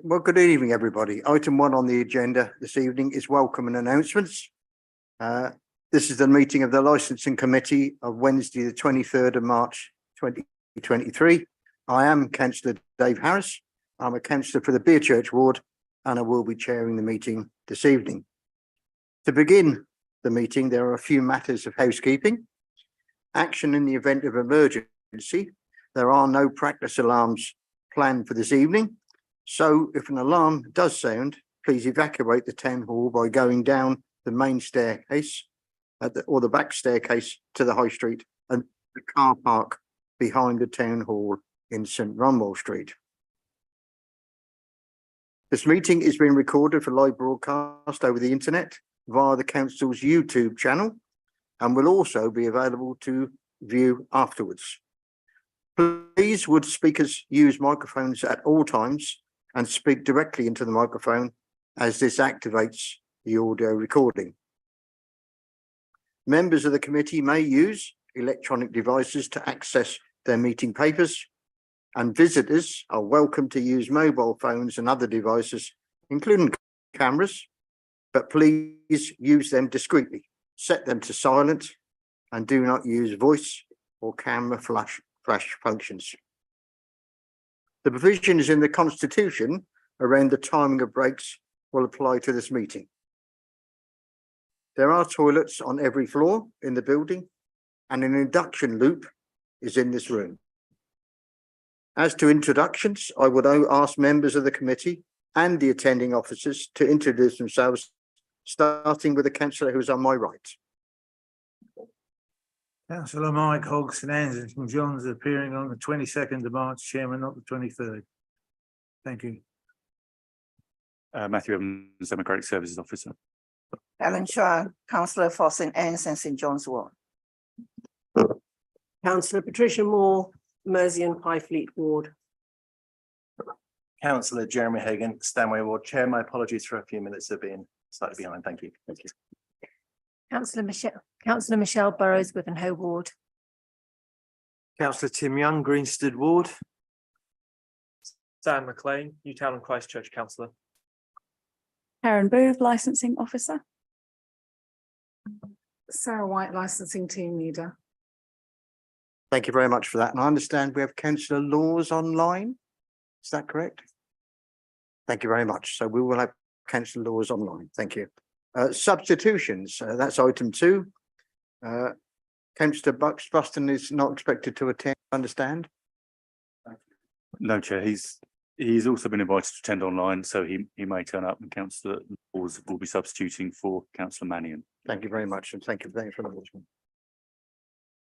Well, good evening, everybody. Item 1 on the agenda this evening is welcome and announcements. This is the meeting of the Licensing Committee of Wednesday, the 23rd of March, 2023. I am Councillor Dave Harris. I'm a councillor for the Beerchurch Ward, and I will be chairing the meeting this evening. To begin the meeting, there are a few matters of housekeeping. Action in the event of emergency. There are no practice alarms planned for this evening. So if an alarm does sound, please evacuate the town hall by going down the main staircase or the back staircase to the High Street and the car park behind the town hall in St Runwell Street. This meeting is being recorded for live broadcast over the internet via the council's YouTube channel and will also be available to view afterwards. Please would speakers use microphones at all times and speak directly into the microphone as this activates the audio recording. Members of the committee may use electronic devices to access their meeting papers, and visitors are welcome to use mobile phones and other devices, including cameras, but please use them discreetly. Set them to silent and do not use voice or camera flash functions. The provisions in the Constitution around the timing of breaks will apply to this meeting. There are toilets on every floor in the building, and an induction loop is in this room. As to introductions, I would ask members of the committee and the attending officers to introduce themselves, starting with the councillor who's on my right. Councillor Mike Hodgson St John's appearing on the 22nd of March, Chairman, not the 23rd. Thank you. Matthew Evans, Democratic Services Officer. Helen Shaw, Councillor for St Anne's and St John's Ward. Councillor Patricia Moore, Merzion Pyfleet Ward. Councillor Jeremy Hagan, Stanway Ward. Chair, my apologies for a few minutes of being slightly behind. Thank you. Thank you. Councillor Michelle Burrows, Wivenhoe Ward. Councillor Tim Young, Greenstead Ward. Dan McLean, Newtown and Christchurch Councillor. Karen Booth, Licensing Officer. Sarah White, Licensing Team Leader. Thank you very much for that. And I understand we have Councillor Laws online. Is that correct? Thank you very much. So we will have Councillor Laws online. Thank you. Substitutions, that's item 2. Councillor Buston is not expected to attend, understand? No, Chair. He's also been invited to attend online, so he may turn up, and Councillor Laws will be substituting for Councillor Mannion. Thank you very much, and thank you for the acknowledgement.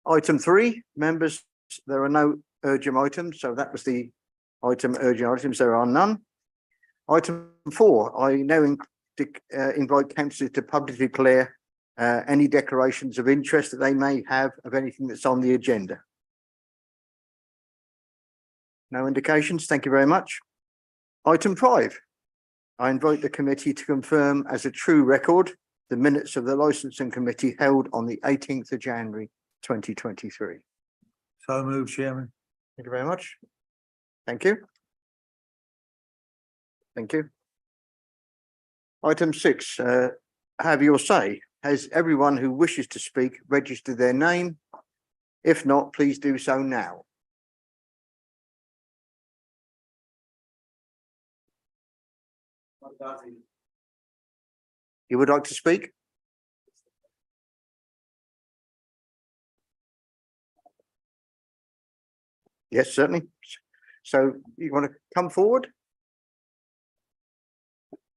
Item 3, members, there are no urgent items, so that was the item urgent items. There are none. Item 4, I now invite councillors to publicly declare any declarations of interest that they may have of anything that's on the agenda. No indications. Thank you very much. Item 5, I invite the committee to confirm as a true record the minutes of the Licensing Committee held on the 18th of January 2023. So moved, Chairman. Thank you very much. Thank you. Thank you. Item 6, have your say. Has everyone who wishes to speak registered their name? If not, please do so now. You would like to speak? Yes, certainly. So you want to come forward?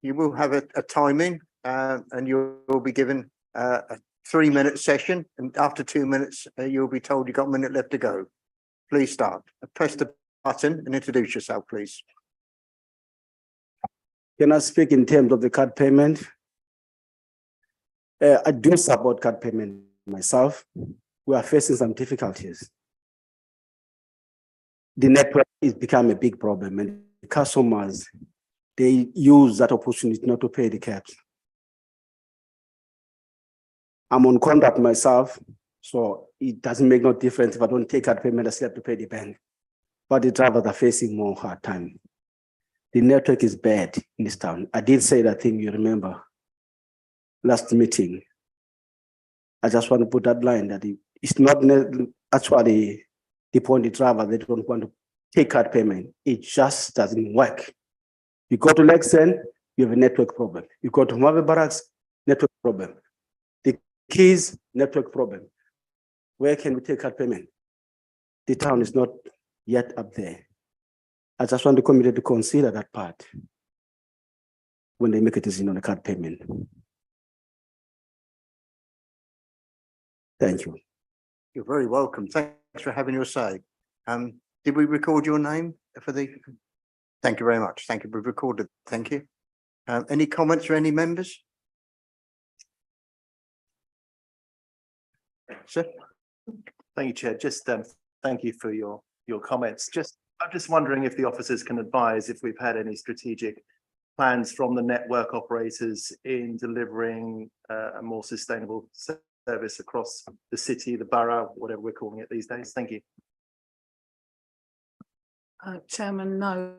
You will have a timing and you'll be given a 3-minute session, and after 2 minutes you'll be told you've got a minute left to go. Please start. Press the button and introduce yourself, please. Can I speak in terms of the card payment? I do support card payment myself. We are facing some difficulties. The network is become a big problem, and the customers, they use that opportunity not to pay the cabs. I'm on contract myself, so it doesn't make no difference if I don't take card payment, I still have to pay the bank. But the drivers are facing more hard time. the network is bad in this town. I did say that thing, you remember, last meeting. I just want to put that line that it's not actually the point the driver, they don't want to take card payment. It just doesn't work. You go to Lexington, you have a network problem. You go to Mave Barracks, network problem. The Keys, network problem. Where can we take card payment? The town is not yet up there. I just want the committee to consider that part when they make a decision on the card payment. Thank you. You're very welcome. Thanks for having your say. Did we record your name for the? Thank you very much. Thank you. We've recorded. Thank you. Any comments from any members? Sir? Thank you, Chair. Just thank you for your comments. I'm just wondering if the officers can advise if we've had any strategic plans from the network operators in delivering a more sustainable service across the city, the borough, whatever we're calling it these days. Thank you. Chairman, no,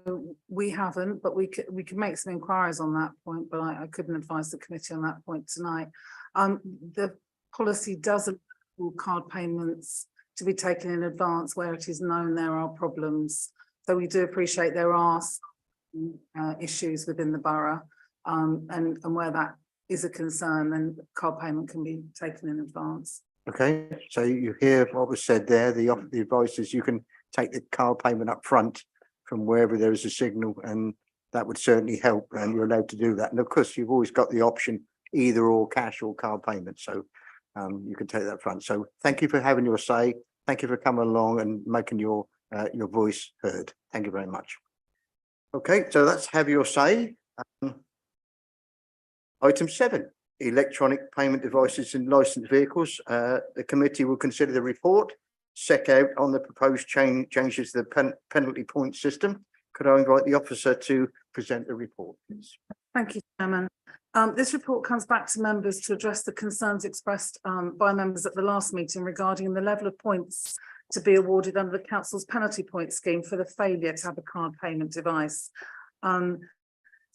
we haven't, but we could make some inquiries on that point, but I couldn't advise the committee on that point tonight. The policy does allow card payments to be taken in advance where it is known there are problems. So we do appreciate there are some, issues within the borough, and where that is a concern, then card payment can be taken in advance. Okay, so you hear what was said there. The advice is you can take the card payment up front from wherever there is a signal, and that would certainly help, and you're allowed to do that. And of course, you've always got the option either or cash or card payment, so you can take that up front. So thank you for having your say. Thank you for coming along and making your voice heard. Thank you very much. Okay, so let's have your say. Item 7, electronic payment devices in licensed vehicles. The committee will consider the report set out on the proposed changes to the penalty point system. Could I invite the officer to present the report, please? Thank you, Chairman. This report comes back to members to address the concerns expressed by members at the last meeting regarding the level of points to be awarded under the council's penalty point scheme for the failure to have a card payment device.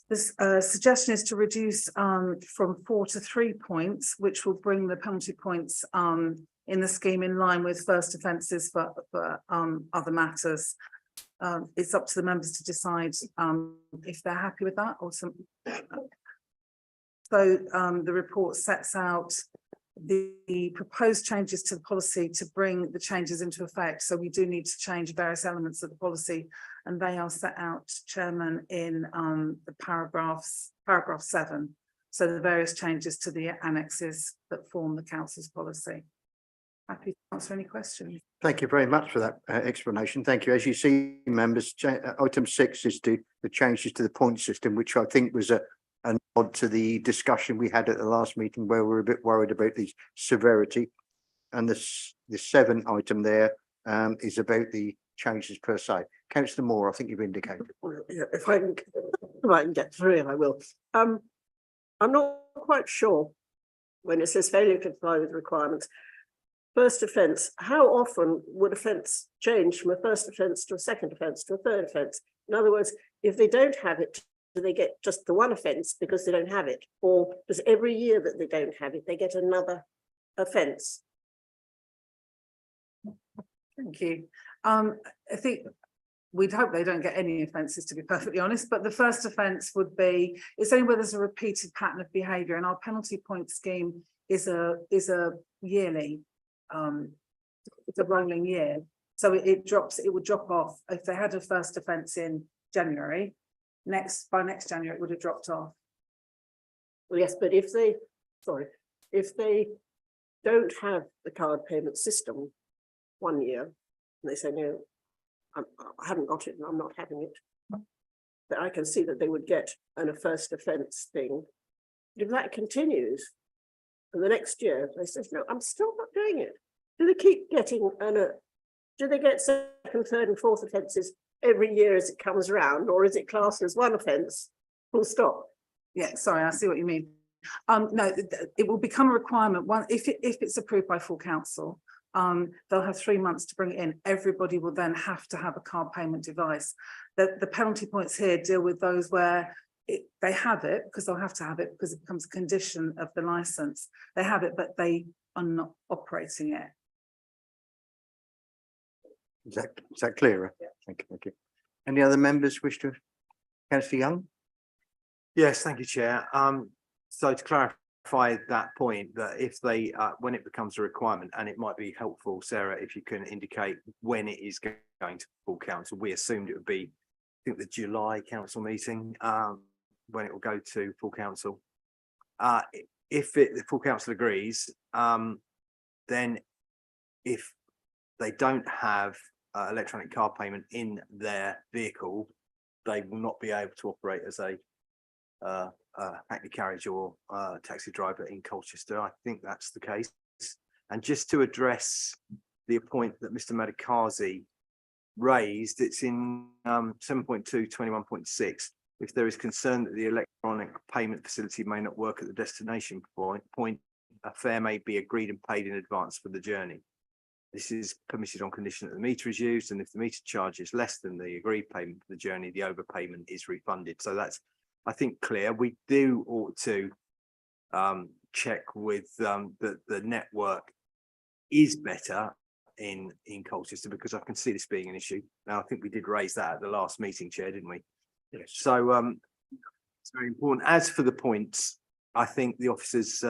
This suggestion is to reduce from 4 to 3 points, which will bring the penalty points in the scheme in line with first offences for other matters. It's up to the members to decide if they're happy with that or some. So the report sets out the proposed changes to the policy to bring the changes into effect. So we do need to change various elements of the policy, and they are set out, Chairman, in the paragraph 7. So the various changes to the annexes that form the council's policy. Happy to answer any questions. Thank you very much for that explanation. Thank you. As you see, members, item 6 is the changes to the point system, which I think was a nod to the discussion we had at the last meeting where we were a bit worried about the severity. And the 7th item there is about the changes per se. Councillor Moore, I think you've indicated. Yeah, if I can get through it, I will. I'm not quite sure when it says failure to comply with requirements. First offence, how often would offence change from a first offence to a second offence to a third offence? In other words, if they don't have it, do they get just the one offence because they don't have it? Or does every year that they don't have it, they get another offence? Thank you. I think we'd hope they don't get any offences, to be perfectly honest, but the first offence would be, it's only where there's a repeated pattern of behaviour, and our penalty point scheme is a yearly, it's a rolling year. So it would drop off. If they had a first offence in January, by next January, it would have dropped off. Well, yes, but if they don't have the card payment system one year, and they say, no, I haven't got it and I'm not having it, but I can see that they would get a first offence thing. If that continues, and the next year they say, no, I'm still not doing it. Do they keep getting do they get second, third and fourth offences every year as it comes around, or is it classed as one offence, full stop? Yeah, sorry, I see what you mean. No, it will become a requirement if it's approved by full council. they'll have 3 months to bring it in. Everybody will then have to have a card payment device. The penalty points here deal with those where they have it, because they'll have to have it because it becomes a condition of the license. They have it, but they are not operating it. Is that clearer? Yeah. Thank you. Any other members wish to? Councillor Young? Yes, thank you, Chair. So to clarify that point, that if they, when it becomes a requirement, and it might be helpful, Sarah, if you can indicate when it is going to full council. We assumed it would be, I think, the July council meeting, when it will go to full council. If the full council agrees, then if they don't have electronic card payment in their vehicle, they will not be able to operate as a Hackney carriage or taxi driver in Colchester. I think that's the case. And just to address the point that Mr. Madikazi raised, it's in 7.2 21.6. If there is concern that the electronic payment facility may not work at the destination point, a fare may be agreed and paid in advance for the journey. This is permitted on condition that the meter is used, and if the meter charge is less than the agreed payment for the journey, the overpayment is refunded. So that's, I think, clear. We do ought to check with the network is better in Colchester, because I can see this being an issue. Now, I think we did raise that at the last meeting, Chair, didn't we? Yes. So it's very important. As for the points, I think the officers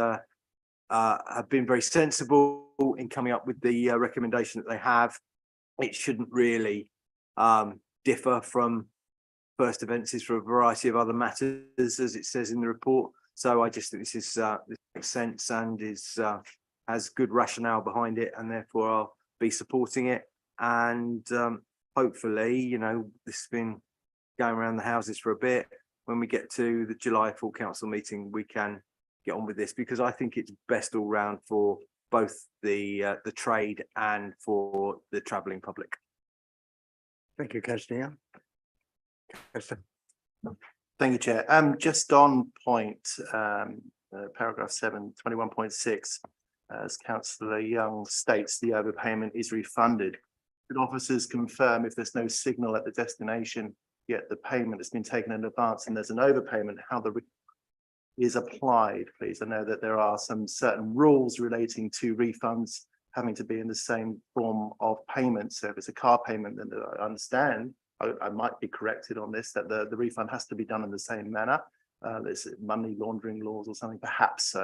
have been very sensible in coming up with the recommendation that they have. It shouldn't really differ from first offences for a variety of other matters, as it says in the report. So I just think this is this makes sense and is has good rationale behind it, and therefore I'll be supporting it. And hopefully, you know, this has been going around the houses for a bit. When we get to the July full council meeting, we can get on with this, because I think it's best all round for both the trade and for the travelling public. Thank you, Councillor Young. Councillor. Thank you, Chair. Just on point, paragraph 7, 21.6, as Councillor Young states, the overpayment is refunded. Could officers confirm if there's no signal at the destination, yet the payment has been taken in advance and there's an overpayment, how the is applied, please? I know that there are some certain rules relating to refunds having to be in the same form of payment. So if it's a car payment, then I understand, I might be corrected on this, that the refund has to be done in the same manner. There's money laundering laws or something, perhaps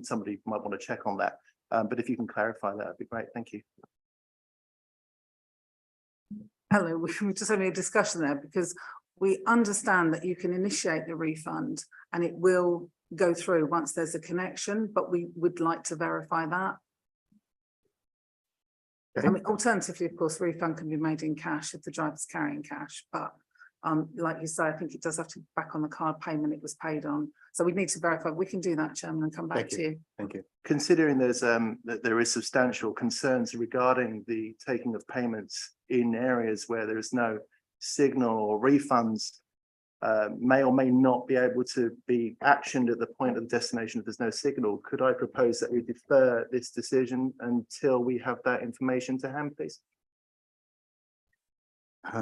somebody might want to check on that. But if you can clarify that, would be great. Thank you. Hello, we're just having a discussion there, because we understand that you can initiate the refund and it will go through once there's a connection, but we would like to verify that. Okay. I mean, alternatively, of course, refund can be made in cash if the driver's carrying cash, but like you say, I think it does have to be back on the card payment it was paid on. So we need to verify. We can do that, Chairman, and come back Thank to you. Thank you. Considering there's that there is substantial concerns regarding the taking of payments in areas where there is no signal, or refunds may or may not be able to be actioned at the point of the destination if there's no signal, could I propose that we defer this decision until we have that information to hand, please? I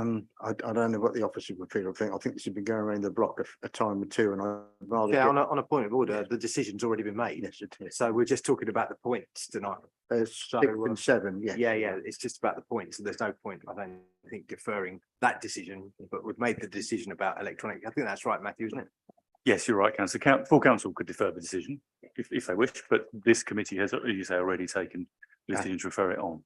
don't know what the officers would feel. I think this has been going around the block a time or two, and I'd rather. Yeah, get- on a point of order, the decision's already been made. Yes, it is. So we're just talking about the points tonight. 6 and 7, yeah. Yeah, it's just about the points. So there's no point, I don't think, deferring that decision, but we've made the decision about electronic. I think that's right, Matthew, isn't it? Yes, you're right, Councillor. Full council could defer the decision if they wish, but this committee has, as you say, already taken the decision to refer it on.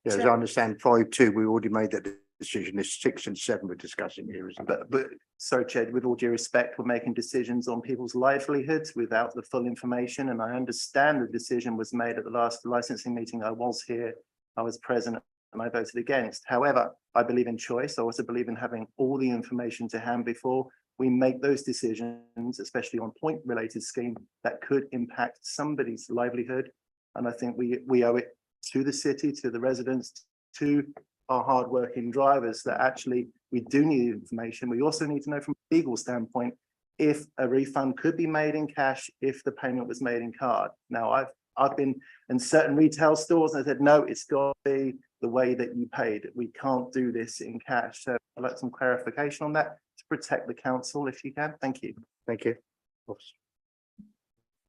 Yeah, as I understand, 5.2, we already made that decision. It's 6 and 7 we're discussing here, isn't it? But sorry, Chair, with all due respect, we're making decisions on people's livelihoods without the full information. And I understand the decision was made at the last licensing meeting. I was here, I was present, and I voted against. However, I believe in choice. I also believe in having all the information to hand before we make those decisions, especially on point related scheme that could impact somebody's livelihood. And I think we owe it to the city, to the residents, to our hardworking drivers that actually we do need information. We also need to know from a legal standpoint if a refund could be made in cash if the payment was made in card. Now, I've been in certain retail stores and I said, no, it's got to be the way that you paid. We can't do this in cash. So I'd like some clarification on that to protect the council if you can. Thank you. Thank you.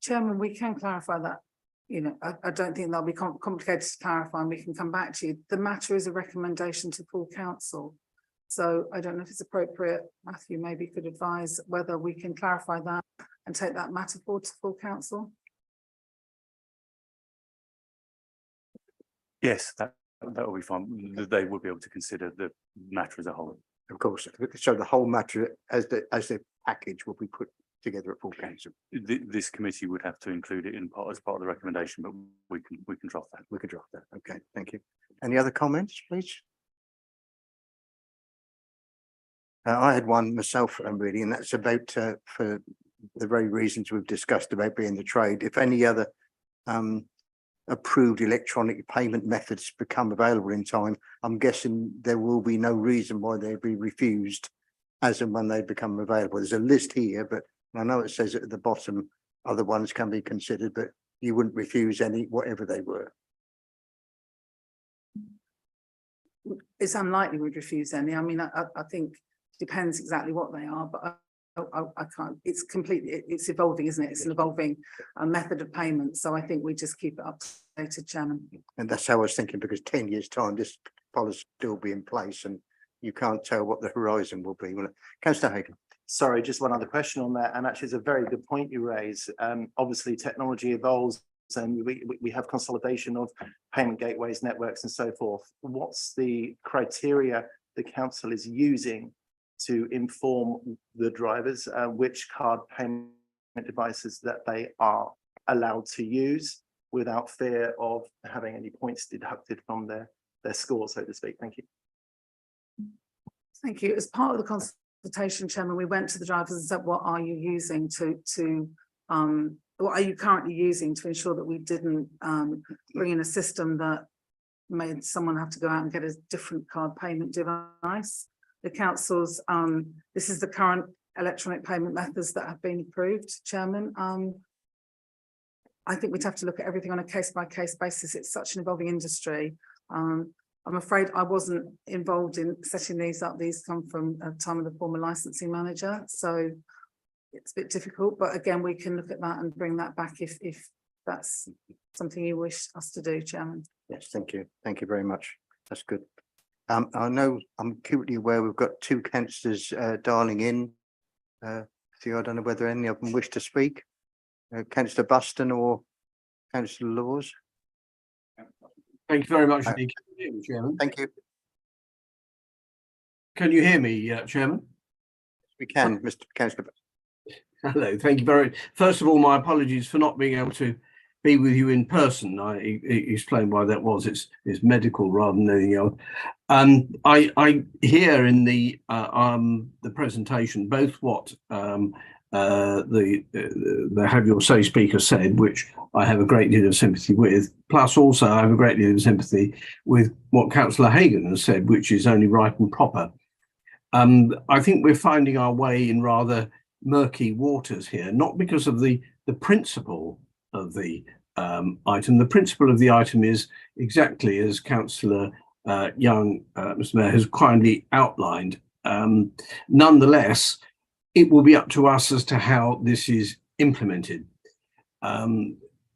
Chairman, we can clarify that. You know, I don't think that'll be complicated to clarify, and we can come back to you. The matter is a recommendation to full council. So I don't know if it's appropriate, Matthew maybe could advise whether we can clarify that and take that matter forward to full council. Yes, that will be fine. They will be able to consider the matter as a whole. Of course, so the whole matter as the package will be put together at full council. This committee would have to include it as part of the recommendation, but we can drop that. We could drop that. Okay, thank you. Any other comments, please? I had one myself, really, and that's about for the very reasons we've discussed about being the trade. If any other approved electronic payment methods become available in time, I'm guessing there will be no reason why they'd be refused as and when they become available. There's a list here, but I know it says at the bottom, other ones can be considered, but you wouldn't refuse any, whatever they were. It's unlikely we'd refuse any. I mean, I think it depends exactly what they are, but I can't, it's completely, it's evolving, isn't it? It's an evolving method of payment. So I think we just keep it updated, Chairman. And that's how I was thinking, because 10 years time, this policy still be in place and you can't tell what the horizon will be. Councillor Hagan. Sorry, just one other question on that. And actually, it's a very good point you raise. Obviously, technology evolves and we have consolidation of payment gateways, networks and so forth. What's the criteria the council is using to inform the drivers which card payment devices that they are allowed to use without fear of having any points deducted from their score, so to speak? Thank you. Thank you. As part of the consultation, Chairman, we went to the drivers and said, what are you using what are you currently using to ensure that we didn't bring in a system that made someone have to go out and get a different card payment device? The council's, this is the current electronic payment methods that have been approved, Chairman. I think we'd have to look at everything on a case-by-case basis. It's such an evolving industry. I'm afraid I wasn't involved in setting these up. These come from a time of the former licensing manager. So it's a bit difficult, but again, we can look at that and bring that back if that's something you wish us to do, Chairman. Yes, thank you. Thank you very much. That's good. I know I'm acutely aware we've got two councillors dialing in. So I don't know whether any of them wish to speak. Councillor Buston or Councillor Laws. Thank you very much indeed, Chairman. Thank you. Can you hear me, Chairman? We can, Mr. Councillor. Hello, thank you very. First of all, my apologies for not being able to be with you in person. I explained why that was. It's medical rather than anything else. I hear in the presentation both what the Have Your Say speaker said, which I have a great deal of sympathy with, plus also I have a great deal of sympathy with what Councillor Hagan has said, which is only right and proper. I think we're finding our way in rather murky waters here, not because of the principle of the item. The principle of the item is exactly as Councillor Young, Mr. Mayor, has kindly outlined. Nonetheless, it will be up to us as to how this is implemented.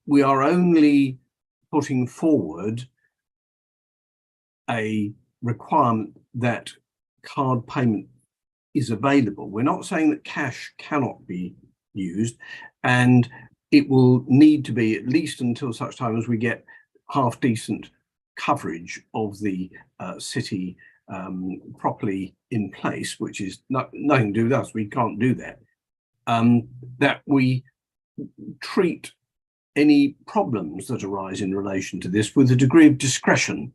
We are only putting forward a requirement that card payment is available. We're not saying that cash cannot be used, and it will need to be at least until such time as we get half decent coverage of the city properly in place, which is nothing to do with us. We can't do that. That we treat any problems that arise in relation to this with a degree of discretion,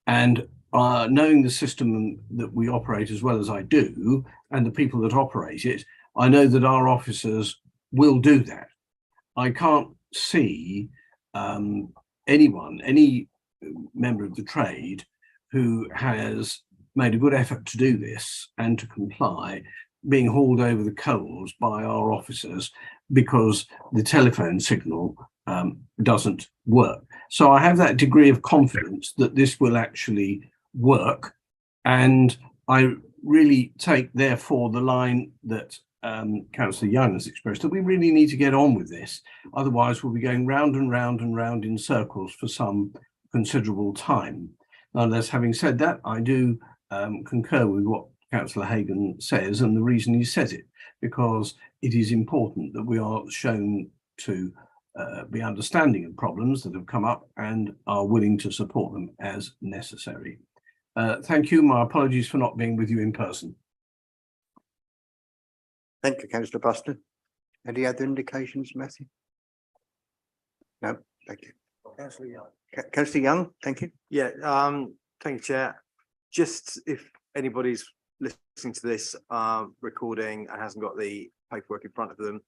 and knowing the system that we operate as well as I do, and the people that operate it, I know that our officers will do that. I can't see any member of the trade who has made a good effort to do this and to comply being hauled over the coals by our officers because the telephone signal doesn't work. So I have that degree of confidence that this will actually work. And I really take, therefore, the line that Councillor Young has expressed, that we really need to get on with this. Otherwise, we'll be going round and round and round in circles for some considerable time. Nonetheless, having said that, I do concur with what Councillor Hagan says, and the reason he says it, because it is important that we are shown to be understanding of problems that have come up and are willing to support them as necessary. Thank you. My apologies for not being with you in person. Thank you, Councillor Buston. Any other indications, Matthew? No, thank you. Councillor Young. Councillor Young, thank you. Yeah, thank you, Chair. Just if anybody's listening to this recording and hasn't got the paperwork in front of them,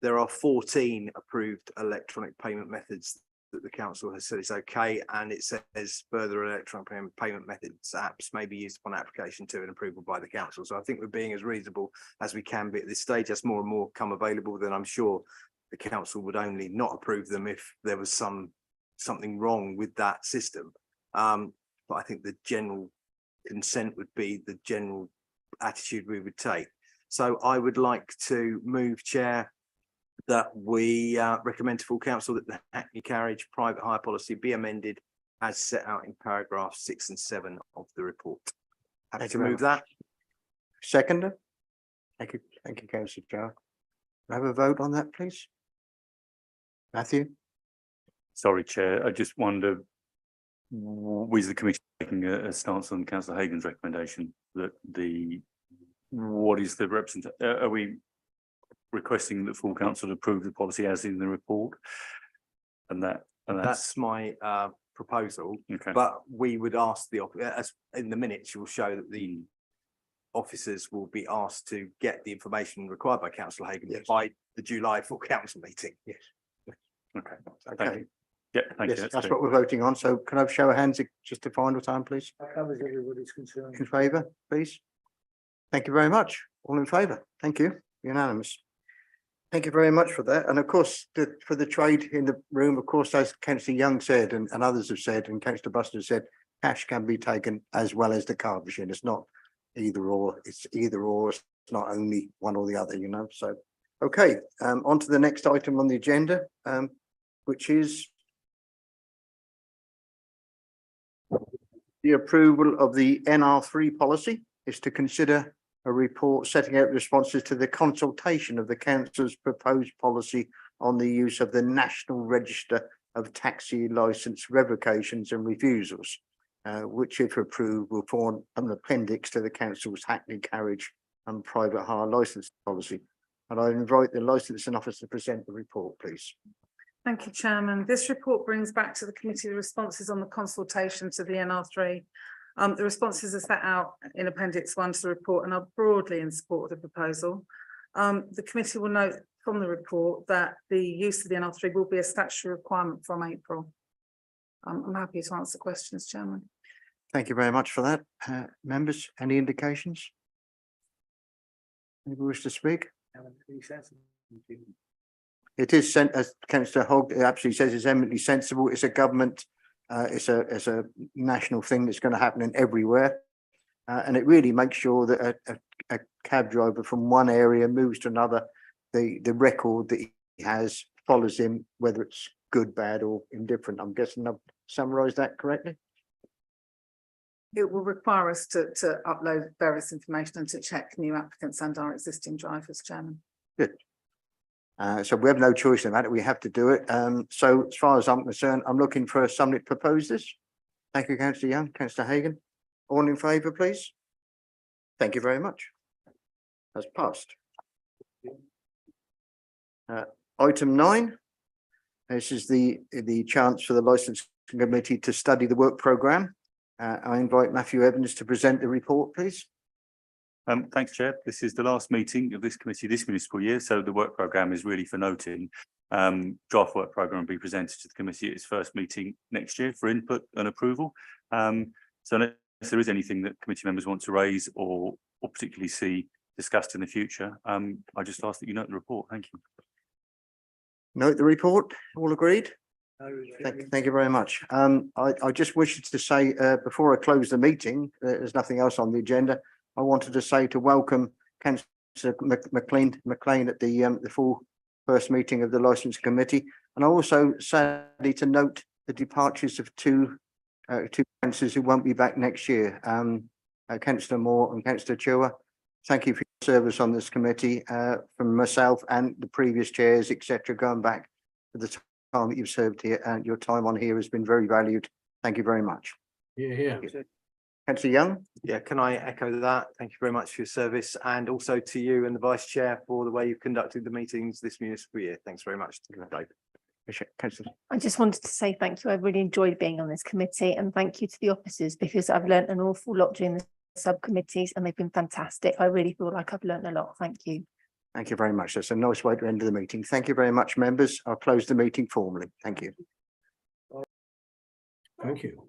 there are 14 approved electronic payment methods that the council has said is okay, and it says further electronic payment methods apps may be used upon application to and approval by the council. So I think we're being as reasonable as we can be at this stage. As more and more come available, then I'm sure the council would only not approve them if there was something wrong with that system. But I think the general consent would be the general attitude we would take. So I would like to move, Chair, that we recommend to full council that the Hackney Carriage private hire policy be amended as set out in paragraphs 6 and 7 of the report. Happy Thank to you very move that. Seconder? Thank you, Councillor Jarrett. Have a vote on that, please. Matthew? Sorry, Chair, I just wonder, is the committee taking a stance on Councillor Hagan's recommendation that what is the are we requesting that full council approve the policy as in the report? And That's my proposal, okay. but we would ask as in the minutes, you will show that the officers will be asked to get the information required by Councillor Hagan by the July full council meeting. Yes. Okay. Okay. Yeah, thank you. Yes, that's what we're voting on. So can I have a show of hands just a final time, please? That covers everybody's concern. In favour, please? Thank you very much. All in favour? Thank you. Unanimous. Thank you very much for that. And of course, for the trade in the room, of course, as Councillor Young said, and others have said, and Councillor Buster said, cash can be taken as well as the card machine. It's not either or, it's either or, it's not only one or the other, you know, so. Okay, on to the next item on the agenda, which is the approval of the NR3 policy is to consider a report setting out responses to the consultation of the council's proposed policy on the use of the National Register of Taxi Licence Revocations and Refusals, which if approved will form an appendix to the council's Hackney Carriage and private hire licence policy. And I invite the licensing officer to present the report, please. Thank you, Chairman. This report brings back to the committee the responses on the consultation to the NR3. The responses are set out in Appendix 1 to the report and are broadly in support of the proposal. The committee will note from the report that the use of the NR3 will be a statutory requirement from April. I'm happy to answer questions, Chairman. Thank you very much for that. Members, any indications? Anybody wish to speak? It is sent, as Councillor Hogg absolutely says, it's eminently sensible. It's a government, it's a national thing that's going to happen in everywhere. And it really makes sure that a cab driver from one area moves to another. The record that he has follows him, whether it's good, bad or indifferent. I'm guessing I've summarised that correctly. It will require us to upload various information and to check new applicants and our existing drivers, Chairman. Good. So we have no choice in that. We have to do it. So as far as I'm concerned, I'm looking for somebody to propose this. Thank you, Councillor Young. Councillor Hagan. All in favour, please? Thank you very much. That's passed. Item 9. This is the chance for the licensing committee to study the work programme. I invite Matthew Evans to present the report, please. Thanks, Chair. This is the last meeting of this committee this municipal year, so the work programme is really for noting. Draft work programme will be presented to the committee at its first meeting next year for input and approval. So unless there is anything that committee members want to raise or particularly see discussed in the future, I just ask that you note the report. Thank you. Note the report, all agreed? Thank you very much. I just wish to say, before I close the meeting, there's nothing else on the agenda. I wanted to say to welcome Councillor McLean at the full first meeting of the Licensing Committee. And also sadly to note the departures of two councillors who won't be back next year, Councillor Moore and Councillor Chua. Thank you for your service on this committee, from myself and the previous chairs, etc., going back to the time that you've served here, and your time on here has been very valued. Thank you very much. Yeah. Councillor Young? Yeah, can I echo that? Thank you very much for your service, and also to you and the Vice Chair for the way you've conducted the meetings this municipal year. Thanks very much, Dave. Councillor. I just wanted to say thank you. I really enjoyed being on this committee, and thank you to the officers because I've learnt an awful lot during the subcommittees and they've been fantastic. I really feel like I've learnt a lot. Thank you. Thank you very much. That's a nice way to end the meeting. Thank you very much, members. I'll close the meeting formally. Thank you. Thank you.